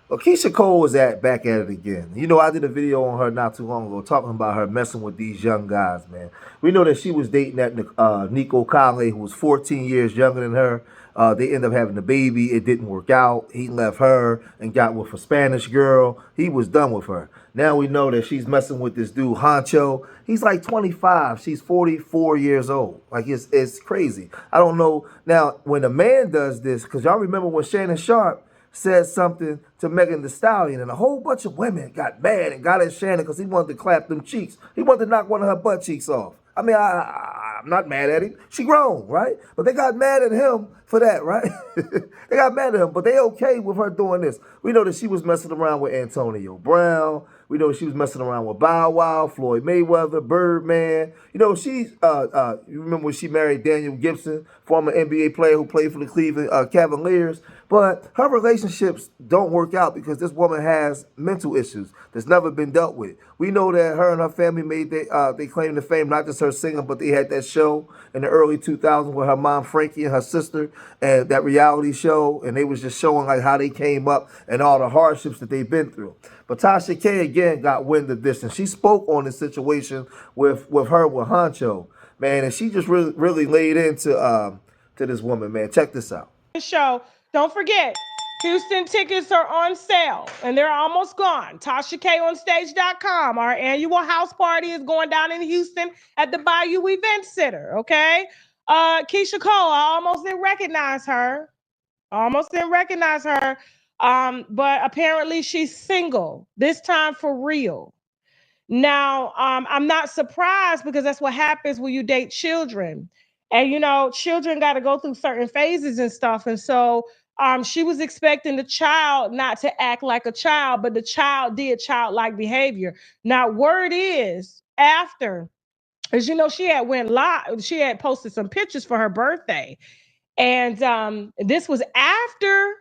Well, Keyshia Cole was back at it again. You know, I did a video on her not too long ago talking about her messing with these young guys, man. We know that she was dating that Nico Conley, who was 14 years younger than her. They ended up having a baby. It didn't work out. He left her and got with a Spanish girl. He was done with her. Now we know that she's messing with this dude, Honcho. He's like 25. She's 44 years old. Like, it's crazy. I don't know. Now, when a man does this, because y'all remember when Shannon Sharp said something to Megan Thee Stallion, and a whole bunch of women got mad and got at Shannon because he wanted to clap them cheeks. He wanted to knock one of her butt cheeks off. I mean, I'm not mad at him. She grown, right? But they got mad at him for that, right? They got mad at him, but they okay with her doing this. We know that she was messing around with Antonio Brown. We know she was messing around with Bow Wow, Floyd Mayweather, Birdman. You know, you remember when she married Daniel Gibson, former NBA player who played for the Cleveland Cavaliers. But her relationships don't work out because this woman has mental issues that's never been dealt with. We know that her and her family they claim to fame, not just her singing, but they had that show in the early 2000s with her mom Frankie and her sister, and that reality show, and they was just showing like how they came up and all the hardships that they've been through. But Tasha K again got wind of this, and she spoke on the situation with Honcho, man, and she just really laid into to this woman, man. Check this out. Show. Don't forget, Houston tickets are on sale and they're almost gone. TashaKOnStage.com. Our annual house party is going down in Houston at the Bayou Event Center. Okay. Keyshia Cole, I almost didn't recognize her. But apparently she's single, this time for real. Now, I'm not surprised because that's what happens when you date children. And, you know, children got to go through certain phases and stuff. And so she was expecting the child not to act like a child, but the child did childlike behavior. Now, word is after, as you know, she had went live, she had posted some pictures for her birthday. And this was after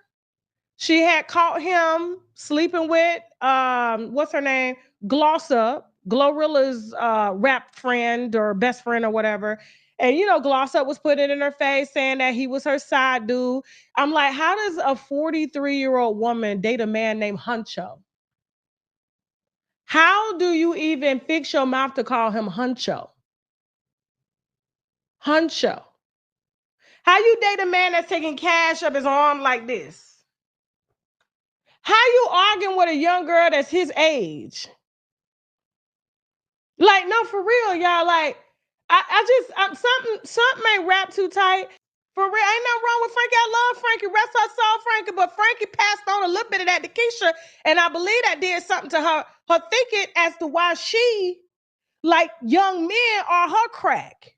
she had caught him sleeping with what's her name? Glossa, Glorilla's rap friend or best friend or whatever. And you know, Glossa was putting it in her face saying that he was her side dude. I'm like, how does a 43-year-old woman date a man named Honcho? How do you even fix your mouth to call him Honcho? Honcho. How you date a man that's taking cash up his arm like this? How you arguing with a young girl that's his age? Like, no, for real, y'all. Like, something ain't wrapped too tight. For real, ain't nothing wrong with Frankie. I love Frankie. Rest her soul, Frankie. But Frankie passed on a little bit of that to Keisha, and I believe that did something to her thinking as to why she, like, young men are her crack.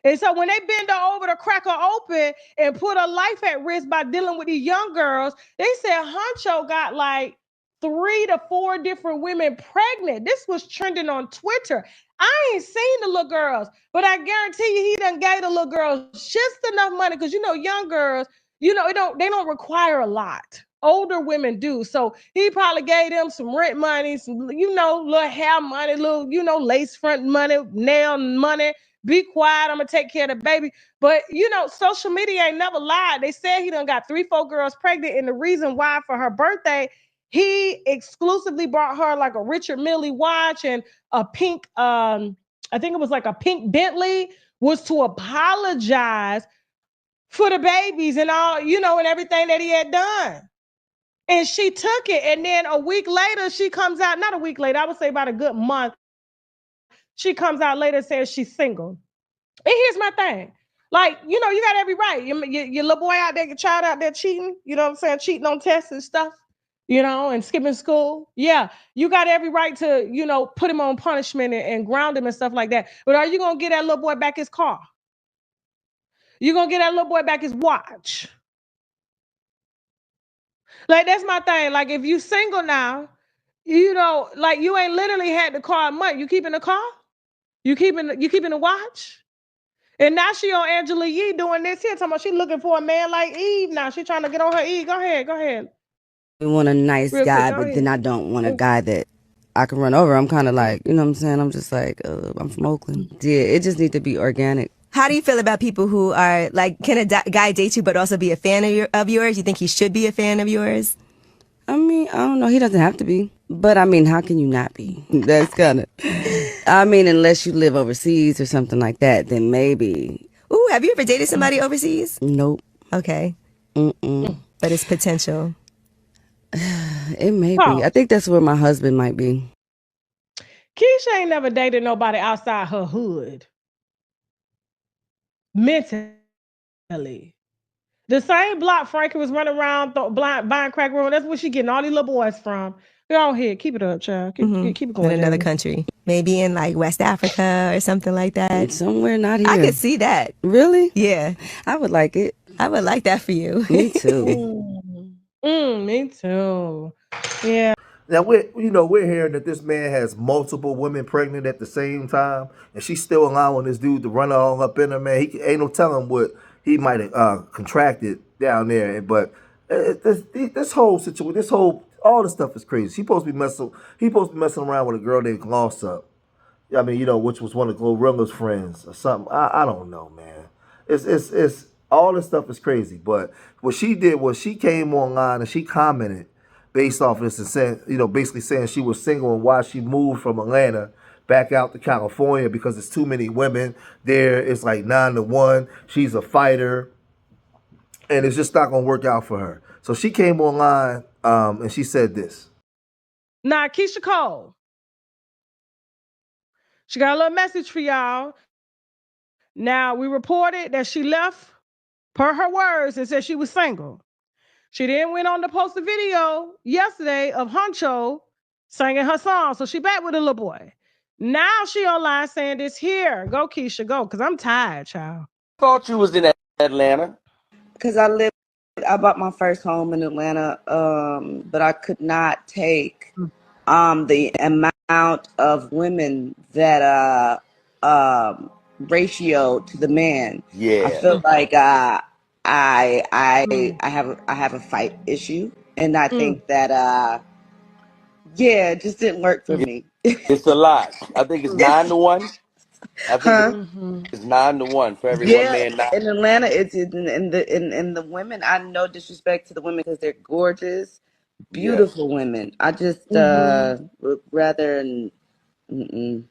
And so when they bend her over to crack her open and put her life at risk by dealing with these young girls, they said Honcho got like 3 to 4 different women pregnant. This was trending on Twitter. I ain't seen the little girls, but I guarantee you he done gave the little girls just enough money because, you know, young girls, you know, they don't require a lot. Older women do. So he probably gave them some rent money, some, you know, little hair money, little, you know, lace front money, nail money. Be quiet, I'm gonna take care of the baby. But you know, social media ain't never lied. They said he done got 3, 4 girls pregnant, and the reason why for her birthday, he exclusively brought her like a Richard Mille watch and a pink, I think it was like a pink Bentley, was to apologize for the babies and all, you know, and everything that he had done. And she took it, and then a week later, she comes out, not a week later, I would say about a good month. She comes out later and says she's single. And here's my thing. Like, you know, you got every right. Your little boy out there, your child out there cheating, you know what I'm saying? Cheating on tests and stuff, you know, and skipping school. Yeah, you got every right to, you know, put him on punishment and ground him and stuff like that. But are you going to get that little boy back his car? You going to get that little boy back his watch? Like, that's my thing. Like, if you single now, you know, like you ain't literally had the car money. You keeping the car? You keeping the watch? And now she on Angela Yee doing this here, talking about she looking for a man like Eve now. She trying to get on her Eve. Go ahead. I want a nice Real guy, quick, but then I don't want a guy that I can run over. I'm kind of like, you know what I'm saying? I'm just like, I'm from Oakland. Yeah, it just needs to be organic. How do you feel about people who are like, can a guy date you but also be a fan of yours? You think he should be a fan of yours? I mean, I don't know. He doesn't have to be. But I mean, how can you not be? That's kind of. I mean, unless you live overseas or something like that, then maybe. Ooh, have you ever dated somebody overseas? Nope. Okay. Mm-mm. But it's potential. It may be. Oh, I think that's where my husband might be. Keisha ain't never dated nobody outside her hood. Mentally. The same block Frankie was running around buying crack room. That's where she getting all these little boys from. Go ahead, keep it up, child. Keep it In going, another Jasmine. country. Maybe in like West Africa or something like that. Somewhere not I here. could see that. Really? Yeah. I would like it. I would like that for you. Me too. Me too. Yeah. Now we're hearing that this man has multiple women pregnant at the same time, and she's still allowing this dude to run all up in her. Man, he ain't no telling what he might have contracted down there. But this whole situation, all this stuff is crazy. He's supposed to be messing around with a girl named Gloss Up. I mean, which was one of Glorilla's friends or something. I don't know, man. It's all this stuff is crazy. But what she did was she came online and she commented based off of this and saying, basically saying she was single and why she moved from Atlanta back out to California because there's too many women there. It's like 9-1. She's a fighter, and it's just not gonna work out for her. So she came online and she said this. Now, Keyshia Cole. She got a little message for y'all. Now, we reported that she left, per her words, and said she was single. She then went on to post a video yesterday of Honcho singing her song. So she back with a little boy. Now she online saying this here. Go, Keisha, go. Because I'm tired, child. Thought you was in Atlanta. Because I bought my first home in Atlanta, but I could not take the amount of women that ratio to the man. I Yeah. feel like I have a fight issue, and I think that it just didn't work for me. It's a lot. I think it's 9-1. I think Huh? it's 9-1 for every one Yeah, man. in Atlanta, it's in the women. I no disrespect to the women because they're gorgeous, Yeah. beautiful women. I just would rather. Mm-mm,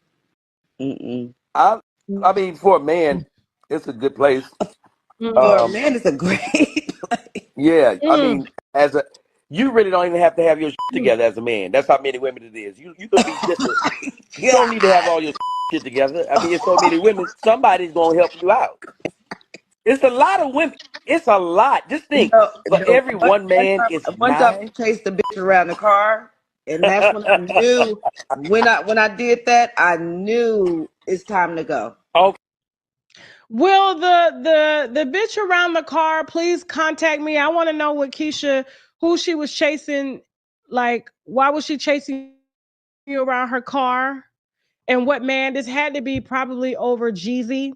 mm-mm. I I mean, for a man, it's a good place. For a Um, man, it's a great place. yeah. I mean, you really don't even have to have your together as a man. That's how many women it is. You could be just a. You don't need to have all your shit together. I mean, it's so many women. Somebody's gonna help you out. It's a lot of women. It's a lot. Just think, for every one man, it's One time nine. I chased the bitch around the car, and that's when I knew when I did that, I knew it's time to go. Okay. Will the bitch around the car please contact me? I want to know what Keisha, who she was chasing, like why was she chasing you around her car? And what man? This had to be probably over Jeezy,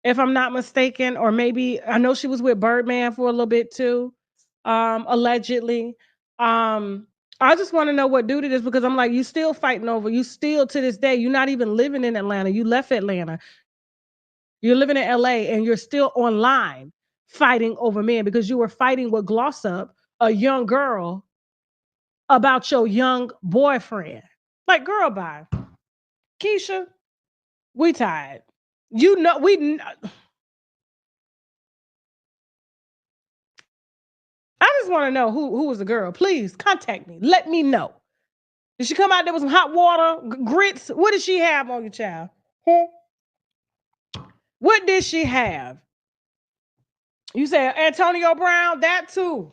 if I'm not mistaken, or maybe I know she was with Birdman for a little bit too, allegedly. I just want to know what dude it is because I'm like, you still fighting over, you still to this day, you're not even living in Atlanta. You left Atlanta. You're living in LA and you're still online fighting over men because you were fighting with Gloss Up, a young girl, about your young boyfriend. Like, girl, bye. Keisha, we tired. You know, I just want to know who was the girl. Please contact me. Let me know. Did she come out there with some hot water, grits? What did she have on your child? Huh? What did she have? You said Antonio Brown? That too.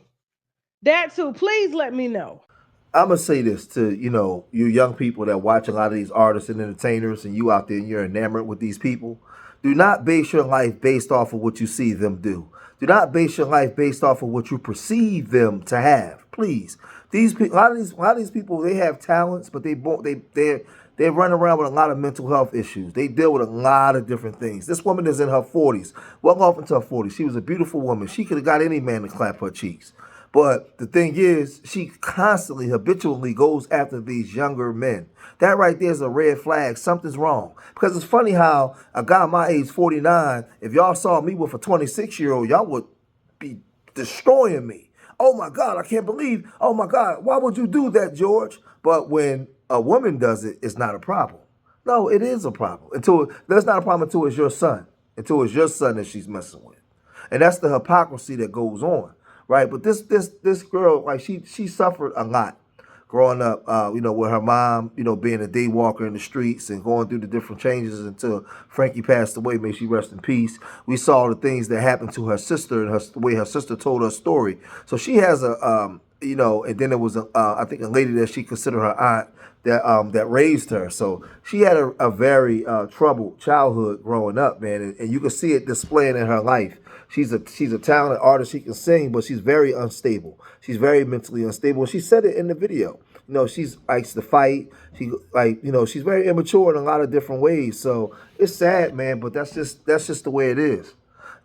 That too. Please let me know. I'm gonna say this to you young people that watch a lot of these artists and entertainers, and you out there and you're enamored with these people. Do not base your life based off of what you see them do. Do not base your life based off of what you perceive them to have. Please, a lot of these people, they have talents, but they run around with a lot of mental health issues. They deal with a lot of different things. This woman is in her 40s, well off into her 40s. She was a beautiful woman. She could have got any man to clap her cheeks. But the thing is, she constantly, habitually goes after these younger men. That right there is a red flag. Something's wrong. Because it's funny how a guy my age, 49, if y'all saw me with a 26-year-old, y'all would be destroying me. oh my God, I can't believe, oh my God, why would you do that, George? But when a woman does it, it's not a problem. No, it is a problem. That's not a problem until it's your son. Until it's your son that she's messing with. And that's the hypocrisy that goes on, right? But this girl, like she suffered a lot growing up, with her mom, being a day walker in the streets and going through the different changes until Frankie passed away. May she rest in peace. We saw the things that happened to her sister and the way her sister told her story. So she has and then there was I think a lady that she considered her aunt that raised her. So she had a very troubled childhood growing up, man, and you can see it displaying in her life. She's a talented artist. She can sing, but she's very unstable. She's very mentally unstable. And she said it in the video. She's likes to fight. She's very immature in a lot of different ways. So it's sad, man, but that's just the way it is.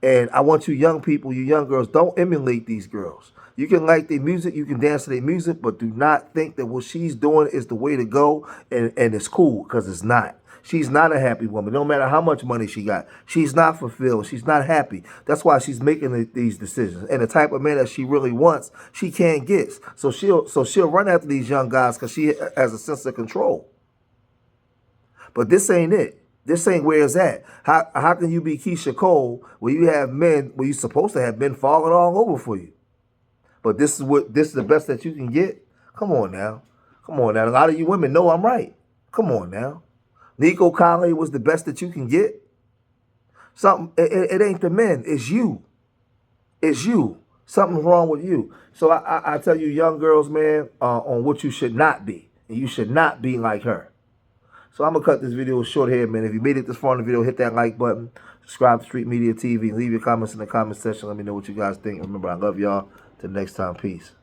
And I want you young people, you young girls, don't emulate these girls. You can like their music, you can dance to their music, but do not think that what she's doing is the way to go and it's cool, because it's not. She's not a happy woman. No matter how much money she got, she's not fulfilled. She's not happy. That's why she's making these decisions. And the type of man that she really wants, she can't get. So she'll run after these young guys because she has a sense of control. But this ain't it. This ain't where it's at. How can you be Keyshia Cole where you have men, where you're supposed to have men falling all over for you? But this is the best that you can get? Come on now. Come on now. A lot of you women know I'm right. Come on now. Nico Conley was the best that you can get. It ain't the men. It's you. It's you. Something's wrong with you. So I tell you, young girls, man, on what you should not be. And you should not be like her. So I'm going to cut this video short here, man. If you made it this far in the video, hit that like button. Subscribe to Street Media TV. Leave your comments in the comment section. Let me know what you guys think. Remember, I love y'all. Till next time, peace.